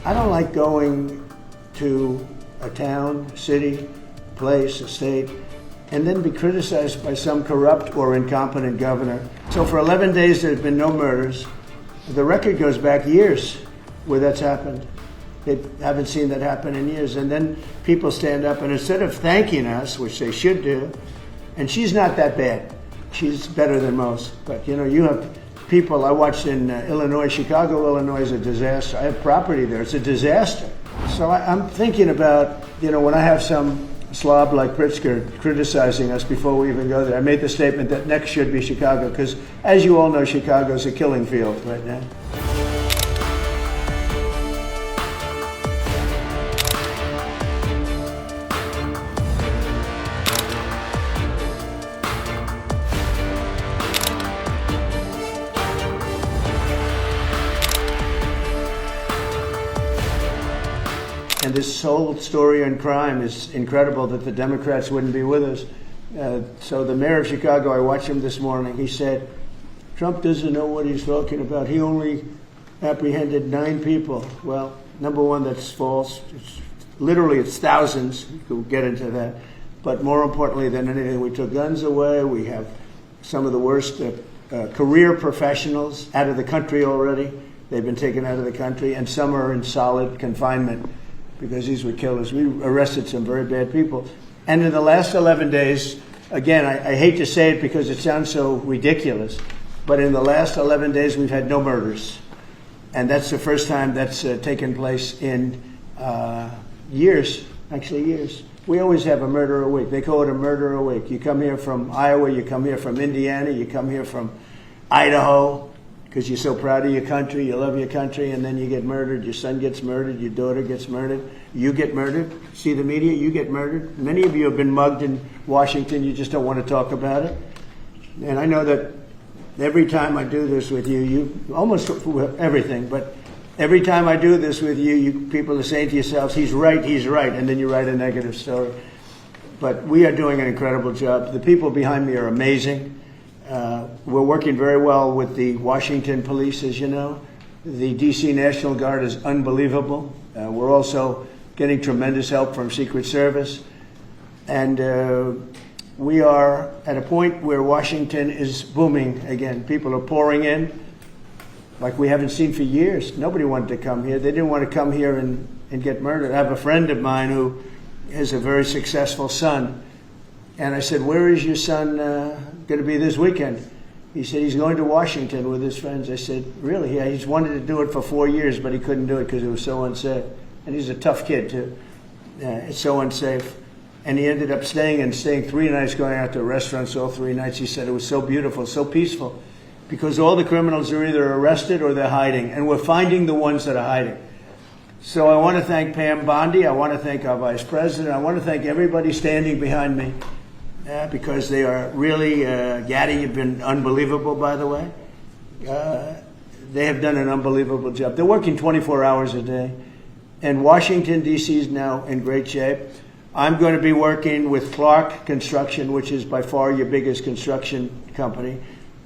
I don't like going to a town, city, place, a state, and then be criticized by some corrupt or incompetent governor. So for 11 days, there's been no murders. The record goes back years where that's happened. They haven't seen that happen in years. And then people stand up, and instead of thanking us, which they should do, and she's not that bad. She's better than most. But, you know, you have people, I watched in Illinois, Chicago, Illinois is a disaster. I have property there. It's a disaster. So I'm thinking about, you know, when I have some slob like Pritzker criticizing us before we even go there, I made the statement that next should be Chicago, because as you all know, Chicago's a killing field right now. And this whole story on crime is incredible that the Democrats wouldn't be with us. So the mayor of Chicago, I watched him this morning, he said, Trump doesn't know what he's talking about. He only apprehended 9 people. Well, number one, that's false. It's thousands. We'll get into that. But more importantly than anything, we took guns away. We have some of the worst career professionals out of the country already. They've been taken out of the country, and some are in solid confinement, because these were killers. We arrested some very bad people. And in the last 11 days, again, I hate to say it because it sounds so ridiculous, but in the last 11 days, we've had no murders. And that's the first time that's taken place in years, actually years. We always have a murder a week. They call it a murder a week. You come here from Iowa, you come here from Indiana, you come here from Idaho, because you're so proud of your country, you love your country, and then you get murdered. Your son gets murdered, your daughter gets murdered, you get murdered. See the media, you get murdered. Many of you have been mugged in Washington, you just don't want to talk about it. And I know that every time I do this with you, you almost everything, but every time I do this with you, you people are saying to yourselves, he's right, and then you write a negative story. But we are doing an incredible job. The people behind me are amazing. We're working very well with the Washington police, as you know. The DC National Guard is unbelievable. We're also getting tremendous help from Secret Service. And we are at a point where Washington is booming again. People are pouring in like we haven't seen for years. Nobody wanted to come here. They didn't want to come here and get murdered. I have a friend of mine who has a very successful son. And I said, where is your son going to be this weekend? He said, he's going to Washington with his friends. I said, really? Yeah, he's wanted to do it for 4 years, but he couldn't do it because it was so unsafe. And he's a tough kid, too. It's so unsafe. And he ended up staying 3 nights, going out to restaurants all 3 nights. He said it was so beautiful, so peaceful, because all the criminals are either arrested or they're hiding, and we're finding the ones that are hiding. So I want to thank Pam Bondi. I want to thank our vice president. I want to thank everybody standing behind me. Because they are really, Gaddy, you've been unbelievable, by the way. They have done an unbelievable job. They're working 24 hours a day. And Washington, D.C. is now in great shape. I'm going to be working with Clark Construction, which is by far your biggest construction company.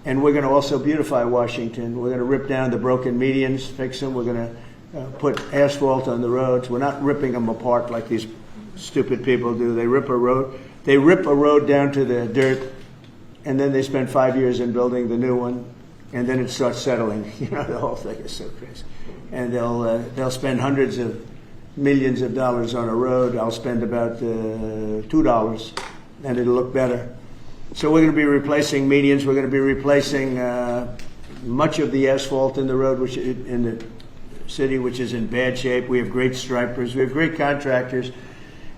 And we're going to also beautify Washington. We're going to rip down the broken medians, fix them. We're going to put asphalt on the roads. We're not ripping them apart like these stupid people do. They rip a road. They rip a road down to the dirt, and then they spend 5 years in building the new one, and then it starts settling. You know, the whole thing is so crazy. And they'll spend hundreds of millions of dollars on a road. I'll spend about $2, and it'll look better. So we're going to be replacing medians. We're going to be replacing much of the asphalt in the road, which in the city, which is in bad shape. We have great stripers. We have great contractors.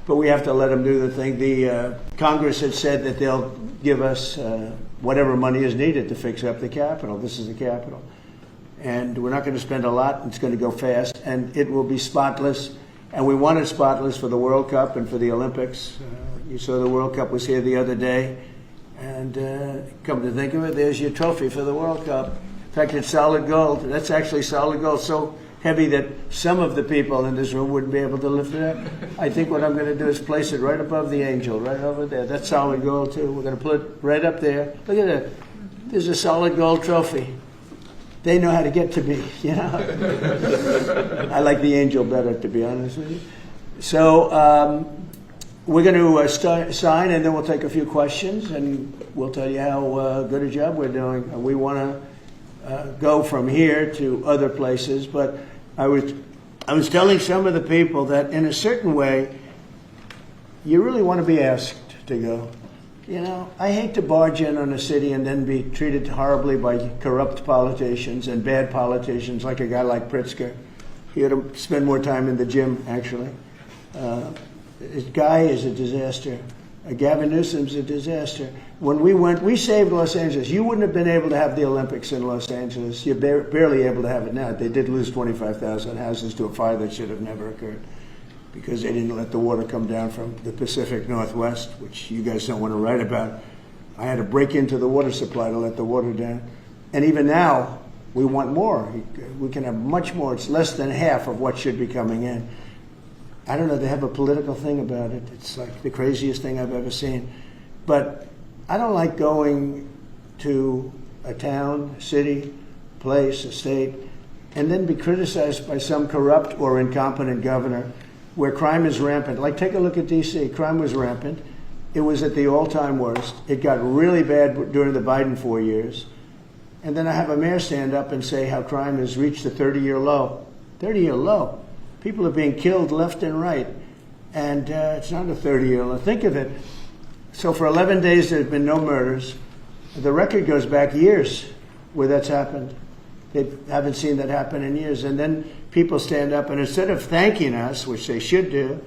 But we have to let them do the thing. The Congress had said that they'll give us whatever money is needed to fix up the Capitol. This is the Capitol. And we're not going to spend a lot. It's going to go fast. And it will be spotless. And we want it spotless for the World Cup and for the Olympics. You saw the World Cup was here the other day. And come to think of it, there's your trophy for the World Cup. In fact, it's solid gold. That's actually solid gold. So heavy that some of the people in this room wouldn't be able to lift it up. I think what I'm going to do is place it right above the angel, right over there. That's solid gold, too. We're going to put it right up there. Look at that. There's a solid gold trophy. they know how to get to me, you know. I like the angel better, to be honest with you. So we're going to sign, and then we'll take a few questions, and we'll tell you how good a job we're doing. We want to go from here to other places, but I was telling some of the people that in a certain way, you really want to be asked to go. You know, I hate to barge in on a city and then be treated horribly by corrupt politicians and bad politicians, like a guy like Pritzker. He ought to spend more time in the gym, actually. This guy is a disaster. Gavin Newsom's a disaster. When we went, we saved Los Angeles. You wouldn't have been able to have the Olympics in Los Angeles. You're barely able to have it now. They did lose 25,000 houses to a fire that should have never occurred, because they didn't let the water come down from the Pacific Northwest, which you guys don't want to write about. I had to break into the water supply to let the water down. And even now, we want more. We can have much more. It's less than half of what should be coming in. I don't know, they have a political thing about it. It's like the craziest thing I've ever seen. But I don't like going to a town, city, place, a state, and then be criticized by some corrupt or incompetent governor where crime is rampant. Like, take a look at D.C. Crime was rampant. It was at the all-time worst. It got really bad during the Biden 4 years. And then I have a mayor stand up and say how crime has reached a 30-year low. 30-year low. People are being killed left and right. And it's not a 30-year low. Think of it. So for 11 days, there have been no murders. The record goes back years where that's happened. They haven't seen that happen in years. And then people stand up, and instead of thanking us, which they should do,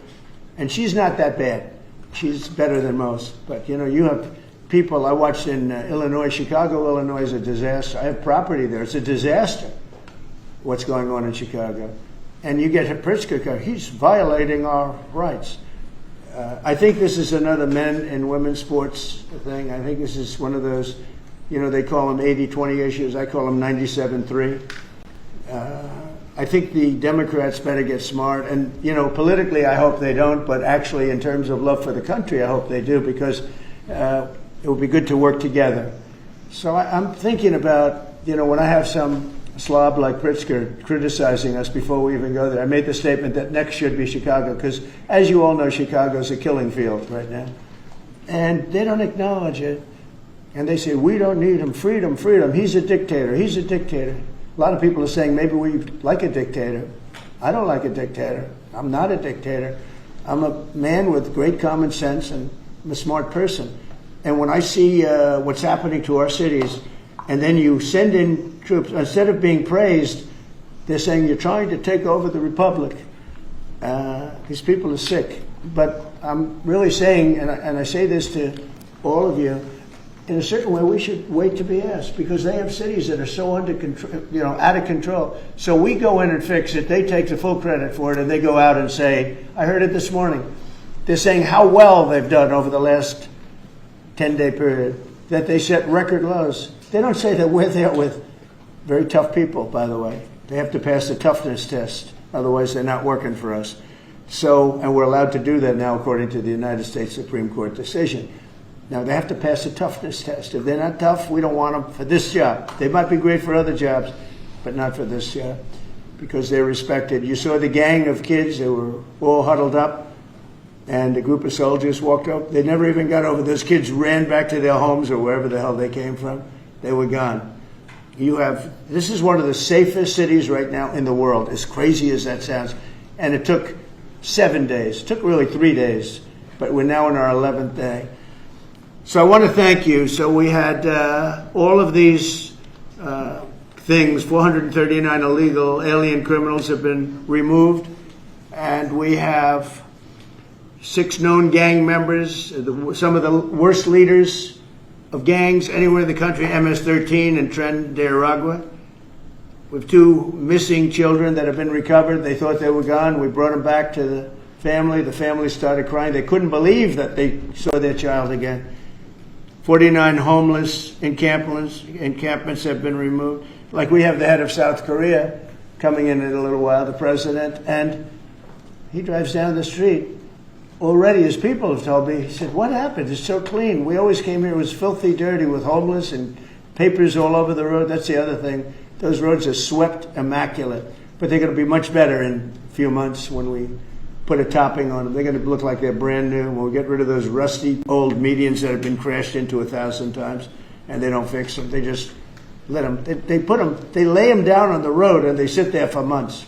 and she's not that bad. She's better than most. But, you know, you have people, I watched in Illinois, Chicago, Illinois is a disaster. I have property there. It's a disaster what's going on in Chicago. And you get Pritzker, he's violating our rights. I think this is another men and women's sports thing. I think this is one of those, you know, they call them 80-20 issues. I call them 97-3. I think the Democrats better get smart. And, you know, politically, I hope they don't. But actually, in terms of love for the country, I hope they do, because it would be good to work together. So I'm thinking about, you know, when I have some slob like Pritzker criticizing us before we even go there, I made the statement that next should be Chicago, because as you all know, Chicago's a killing field right now. And they don't acknowledge it. And they say, we don't need him, freedom, freedom. He's a dictator, he's a dictator. A lot of people are saying maybe we like a dictator. I don't like a dictator. I'm not a dictator. I'm a man with great common sense, and I'm a smart person. And when I see what's happening to our cities, and then you send in troops, instead of being praised, they're saying you're trying to take over the republic. These people are sick. But I'm really saying, and I say this to all of you, in a certain way, we should wait to be asked, because they have cities that are so under control, you know, out of control. So we go in and fix it. They take the full credit for it, and they go out and say, I heard it this morning. They're saying how well they've done over the last 10-day period, that they set record lows. They don't say that we're there with very tough people, by the way. They have to pass the toughness test. Otherwise, they're not working for us. So, and we're allowed to do that now according to the United States Supreme Court decision. Now, they have to pass a toughness test. If they're not tough, we don't want them for this job. They might be great for other jobs, but not for this job, because they're respected. You saw the gang of kids. They were all huddled up, and a group of soldiers walked up. They never even got over. Those kids ran back to their homes or wherever the hell they came from. They were gone. This is one of the safest cities right now in the world, as crazy as that sounds. And it took 7 days. It took really 3 days, but we're now in our 11th day. So I want to thank you. So we had all of these things, 439 illegal alien criminals have been removed, and we have 6 known gang members, some of the worst leaders of gangs anywhere in the country, MS-13 and Tren de Aragua. We have 2 missing children that have been recovered. They thought they were gone. We brought them back to the family. The family started crying. They couldn't believe that they saw their child again. 49 homeless encampments have been removed. Like, we have the head of South Korea coming in a little while, the president, and he drives down the street. Already, as people have told me, he said, what happened? It's so clean. We always came here, it was filthy dirty with homeless and papers all over the road. That's the other thing. Those roads are swept immaculate, but they're going to be much better in a few months when we put a topping on them. They're going to look like they're brand new. We'll get rid of those rusty old medians that have been crashed into 1,000 times, and they don't fix them. They just let them. They lay them down on the road, and they sit there for months.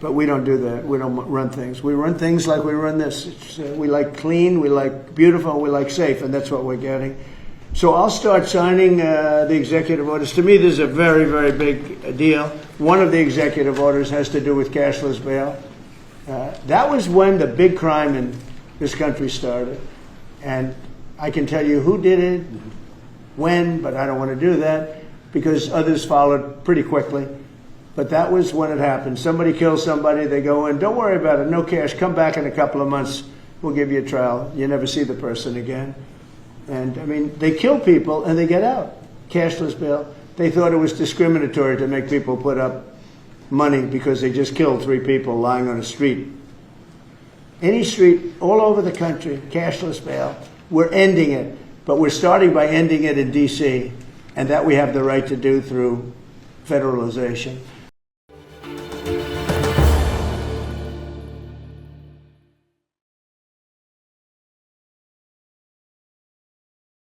But we don't do that. We don't run things. We run things like we run this. We like clean, we like beautiful, we like safe, and that's what we're getting. So I'll start signing the executive orders. To me, this is a very, very big deal. One of the executive orders has to do with cashless bail. That was when the big crime in this country started. And I can tell you who did it, when, but I don't want to do that because others followed pretty quickly. But that was when it happened. Somebody kills somebody, they go in, don't worry about it, no cash, come back in a couple of months, we'll give you a trial. You never see the person again. And I mean, they kill people and they get out. Cashless bail. They thought it was discriminatory to make people put up money because they just killed 3 people lying on a street. Any street, all over the country, cashless bail. We're ending it, but we're starting by ending it in D.C., and that we have the right to do through federalization.